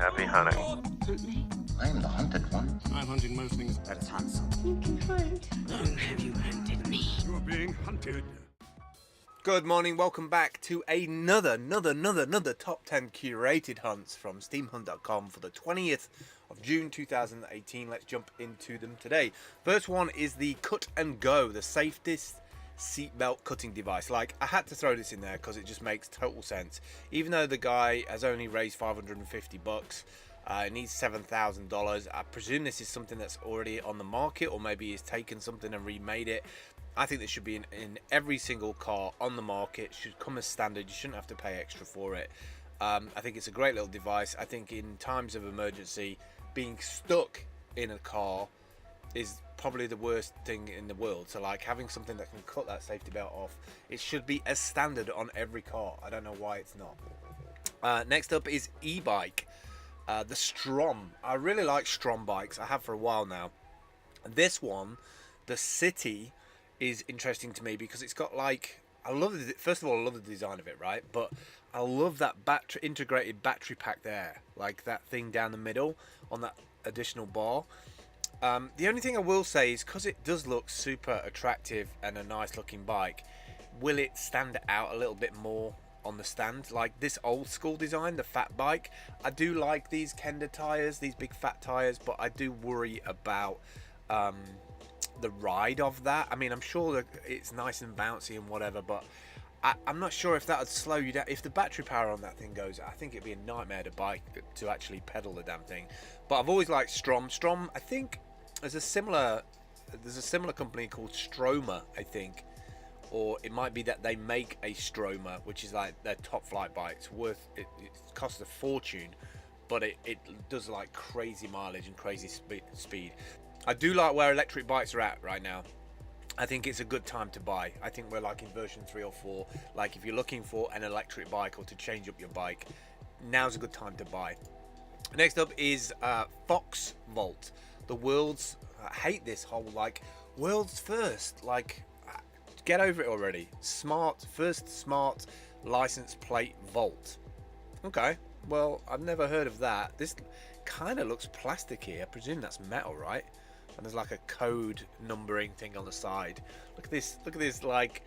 Happy hunting. Hunt me. I am the hunted one. I'm hunting most things. Let us hunt something. You can hunt. Long have you hunted me? You're being hunted. Good morning, welcome back to another top 10 curated hunts from steamhunt.com for the 20th of June 2018. Let's jump into them today. First one is the Cut and Go, the safest seatbelt cutting device. Like, I had to throw this in there because it just makes total sense. Even though the guy has only raised 550 bucks, it needs $7,000. I presume this is something that's already on the market, or maybe he's taken something and remade it. I think this should be in every single car on the market. It should come as standard. You shouldn't have to pay extra for it. I think it's a great little device. I think in times of emergency, being stuck in a car is probably the worst thing in the world. So like, having something that can cut that safety belt off, it should be as standard on every car. I don't know why it's not. Next up is e-bike, the Strom. I really like Strom bikes. I have for a while now. This one, the City, is interesting to me because it's got, like, first of all, I love the design of it, right? But I love that integrated battery pack there, like that thing down the middle on that additional bar. The only thing I will say is, because it does look super attractive and a nice looking bike, will it stand out a little bit more on the stand? Like this old school design, the fat bike, I do like these Kenda tires, these big fat tires, but I do worry about the ride of that. I mean, I'm sure that it's nice and bouncy and whatever, but I'm not sure if that would slow you down. If the battery power on that thing goes, I think it'd be a nightmare to actually pedal the damn thing. But I've always liked Strom. I think there's a similar company called Stroma, I think, or it might be that they make a Stroma, which is like their top flight bike. It costs a fortune, but it does like crazy mileage and crazy speed. I do like where electric bikes are at right now. I think it's a good time to buy. I think we're like in version 3 or 4. Like, if you're looking for an electric bike or to change up your bike, now's a good time to buy. Next up is Fox Volt, the world's, I hate this whole like world's first, like, get over it already. First smart license plate Volt. Okay, well, I've never heard of that. This kind of looks plasticky. I presume that's metal, right? And there's like a code numbering thing on the side. Look at this like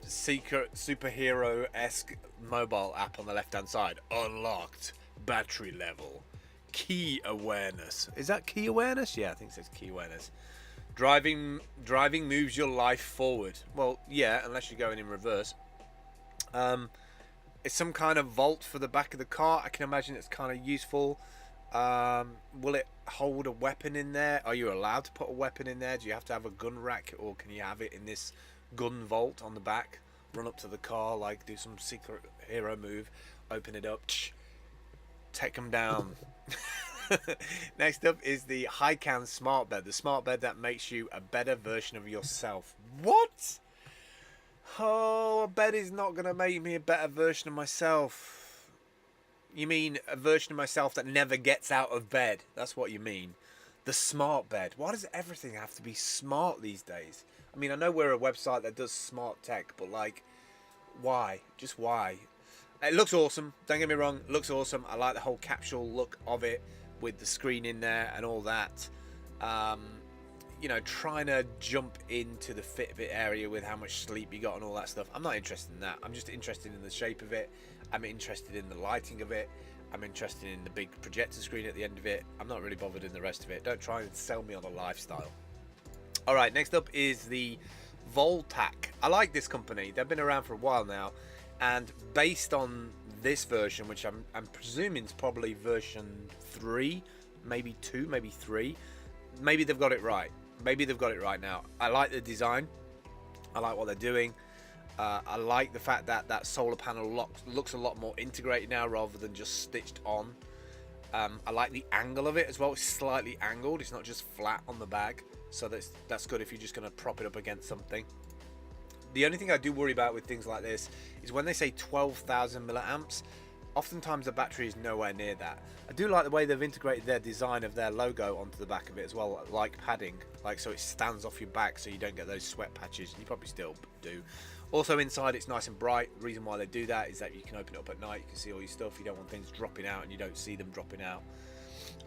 secret superhero-esque mobile app on the left hand side. Unlocked, battery level, key awareness. Is that key awareness? Yeah, I think it says key awareness. Driving moves your life forward. Well, yeah, unless you're going in reverse. It's some kind of vault for the back of the car. I can imagine it's kind of useful. Will it hold a weapon in there? Are you allowed to put a weapon in there? Do you have to have a gun rack, or can you have it in this gun vault on the back? Run up to the car, like do some secret hero move, open it up, take them down. Next up is the hican-smartbed, the smart bed that makes you a better version of yourself. What? Oh, a bed is not going to make me a better version of myself. You mean a version of myself that never gets out of bed? That's what you mean. The smart bed. Why does everything have to be smart these days? I mean, I know we're a website that does smart tech, but like, why? Just why? It looks awesome. Don't get me wrong. It looks awesome. I like the whole capsule look of it with the screen in there and all that. You know, trying to jump into the Fitbit area with how much sleep you got and all that stuff. I'm not interested in that. I'm just interested in the shape of it. I'm interested in the lighting of it. I'm interested in the big projector screen at the end of it. I'm not really bothered in the rest of it. Don't try and sell me on a lifestyle. Alright, next up is the Voltac. I like this company. They've been around for a while now. And based on this version, which I'm presuming is probably version 3, maybe 2, maybe 3. Maybe they've got it right. Maybe they've got it right now. I like the design. I like what they're doing. I like the fact that that solar panel looks a lot more integrated now rather than just stitched on. I like the angle of it as well. It's slightly angled. It's not just flat on the bag. So that's good if you're just going to prop it up against something. The only thing I do worry about with things like this is when they say 12,000 milliamps, oftentimes the battery is nowhere near that. I do like the way they've integrated their design of their logo onto the back of it as well, like padding, like so it stands off your back so you don't get those sweat patches. You probably still do. Also inside it's nice and bright. The reason why they do that is that you can open it up at night, you can see all your stuff, you don't want things dropping out and you don't see them dropping out.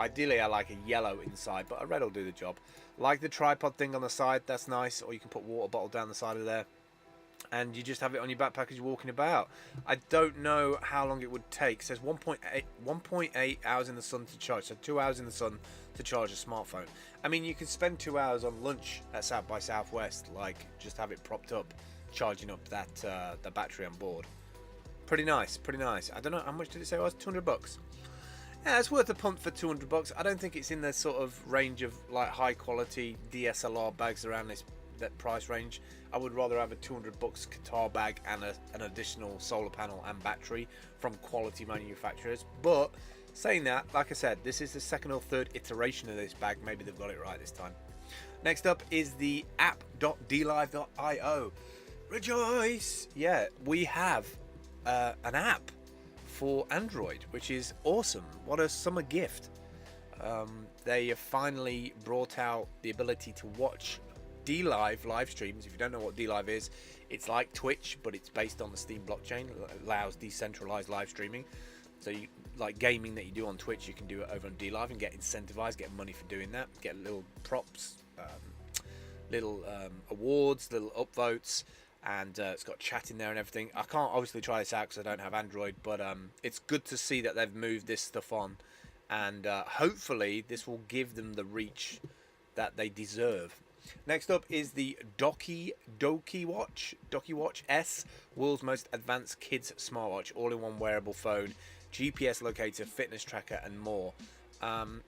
Ideally I like a yellow inside, but a red will do the job. Like the tripod thing on the side, that's nice, or you can put a water bottle down the side of there and you just have it on your backpack as you're walking about. I don't know how long it would take. It says 1.8 hours in the sun to charge, so 2 hours in the sun to charge a smartphone. I mean, you can spend 2 hours on lunch at South by Southwest, like just have it propped up, charging up that the battery on board. Pretty nice, pretty nice. I don't know, how much did it say it was? 200 bucks. Yeah, it's worth a punt for 200 bucks. I don't think it's in the sort of range of like high quality DSLR bags around that price range. I would rather have a 200 bucks guitar bag and an additional solar panel and battery from quality manufacturers. But saying that, like I said, this is the second or third iteration of this bag. Maybe they've got it right this time. Next up is the app.dlive.io. Rejoice! Yeah, we have an app for Android, which is awesome. What a summer gift. They have finally brought out the ability to watch DLive live streams. If you don't know what DLive is, it's like Twitch, but it's based on the Steam blockchain. It allows decentralized live streaming. So you, like gaming that you do on Twitch, you can do it over on DLive and get incentivized, get money for doing that, get little props, little awards, little upvotes, and it's got chat in there and everything. I can't obviously try this out because I don't have Android, but it's good to see that they've moved this stuff on, and hopefully this will give them the reach that they deserve. Next up is the doki-watch S, world's most advanced kids smartwatch, all-in-one wearable phone, GPS locator, fitness tracker, and more.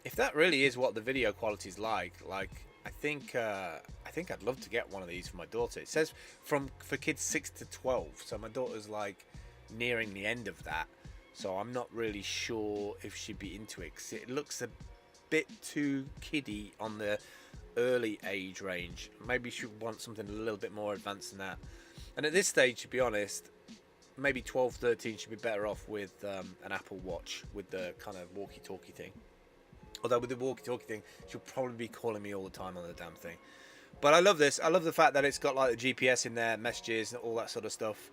If that really is what the video quality is like I think I'd love to get one of these for my daughter. It says for kids 6 to 12, so my daughter's like nearing the end of that. So I'm not really sure if she'd be into it, because it looks a bit too kiddie on the early age range. Maybe she would want something a little bit more advanced than that. And at this stage, to be honest, maybe 12, 13 should be better off with an Apple Watch with the kind of walkie-talkie thing. Although with the walkie-talkie thing, she'll probably be calling me all the time on the damn thing. But I love this. I love the fact that it's got like the GPS in there, messages, and all that sort of stuff.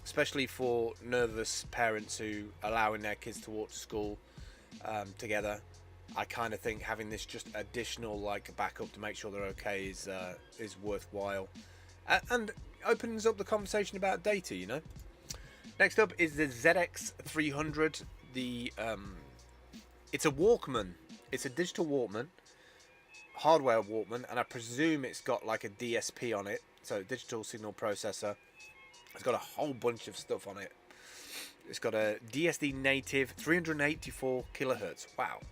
Especially for nervous parents who are allowing their kids to walk to school together. I kind of think having this just additional like backup to make sure they're okay is worthwhile, and opens up the conversation about data, you know. Next up is the ZX300. It's a Walkman. It's a digital Walkman, hardware Walkman, and I presume it's got like a DSP on it, so digital signal processor. It's got a whole bunch of stuff on it. It's got a DSD native 384 kilohertz. Wow.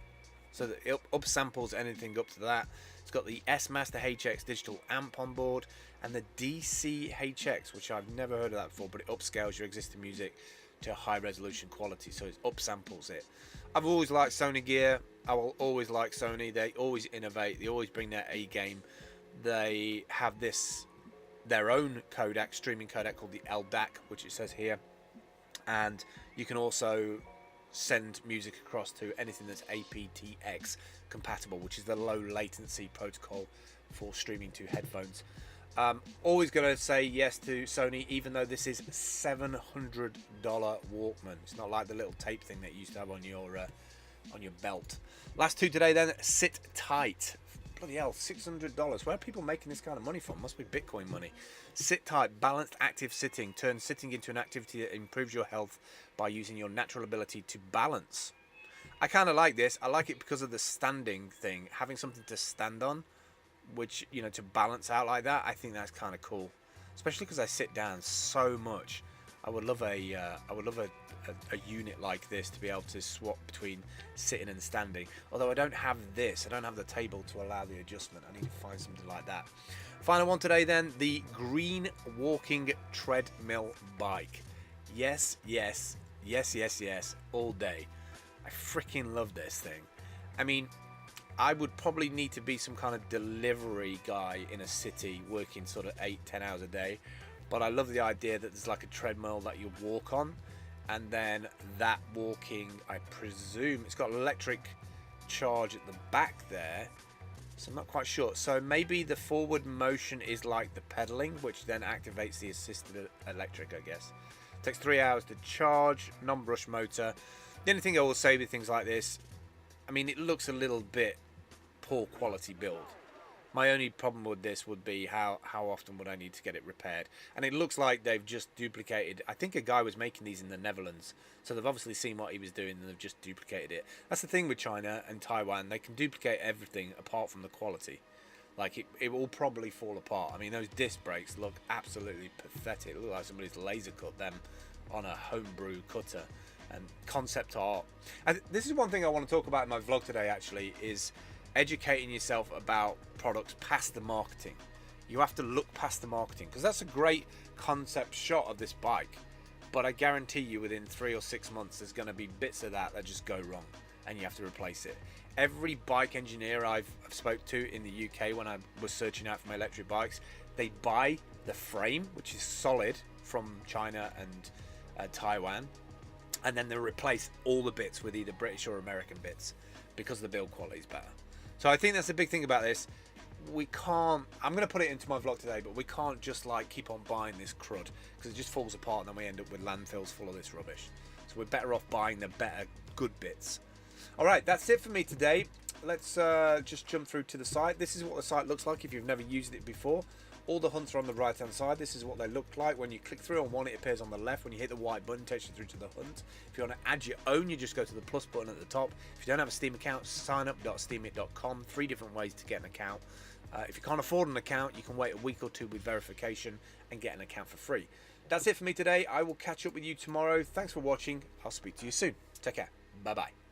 So that it upsamples anything up to that. It's got the S Master HX digital amp on board, and the DC HX, which I've never heard of that before, but it upscales your existing music to high resolution quality, so it upsamples it. I've always liked Sony gear. I will always like Sony. They always innovate. They always bring their A game. They have their own codec, streaming codec called the LDAC, which it says here, and you can also send music across to anything that's aptX compatible, which is the low latency protocol for streaming to headphones. Always going to say yes to Sony, even though this is $700 Walkman. It's not like the little tape thing that you used to have on your belt. Last two today then. Sit Tight. Bloody hell, $600. Where are people making this kind of money from? Must be Bitcoin money. Sit Tight, balanced active sitting. Turn sitting into an activity that improves your health by using your natural ability to balance. I kind of like this. I like it because of the standing thing. Having something to stand on, which, you know, to balance out like that, I think that's kind of cool. Especially because I sit down so much. I would love a unit like this to be able to swap between sitting and standing. Although I don't have this, I don't have the table to allow the adjustment. I need to find something like that. Final one today then, the green walking treadmill bike. Yes, yes, yes, yes, yes, all day. I freaking love this thing. I mean, I would probably need to be some kind of delivery guy in a city working sort of 8-10 hours a day. But I love the idea that there's like a treadmill that you walk on, and then that walking, I presume, it's got electric charge at the back there, So I'm not quite sure. So maybe the forward motion is like the pedaling, which then activates the assisted electric, I guess. Takes 3 hours to charge, non-brush motor. The only thing I will say with things like this, I mean, it looks a little bit poor quality build. My only problem with this would be how often would I need to get it repaired. And it looks like they've just duplicated. I think a guy was making these in the Netherlands. So they've obviously seen what he was doing and they've just duplicated it. That's the thing with China and Taiwan. They can duplicate everything apart from the quality. Like, it will probably fall apart. I mean, those disc brakes look absolutely pathetic. It looks like somebody's laser cut them on a homebrew cutter. And concept art. And this is one thing I want to talk about in my vlog today, actually, is educating yourself about products past the marketing. You have to look past the marketing, because that's a great concept shot of this bike, but I guarantee you within 3 or 6 months there's going to be bits of that just go wrong and you have to replace it. Every bike engineer I've spoke to in the UK when I was searching out for my electric bikes, they buy the frame, which is solid, from China and Taiwan, and then they replace all the bits with either British or American bits because the build quality is better. So I think that's the big thing about this. We can't, I'm going to put it into my vlog today, but we can't just like keep on buying this crud, because it just falls apart and then we end up with landfills full of this rubbish. So we're better off buying the better good bits. Alright, that's it for me today. Let's just jump through to the site. This is what the site looks like if you've never used it before. All the hunts are on the right hand side. This is what they look like. When you click through on one, it appears on the left. When you hit the white button, it takes you through to the hunt. If you want to add your own, you just go to the plus button at the top. If you don't have a Steam account, signup.steamit.com. 3 different ways to get an account. If you can't afford an account, you can wait a week or 2 with verification and get an account for free. That's it for me today. I will catch up with you tomorrow. Thanks for watching. I'll speak to you soon. Take care. Bye bye.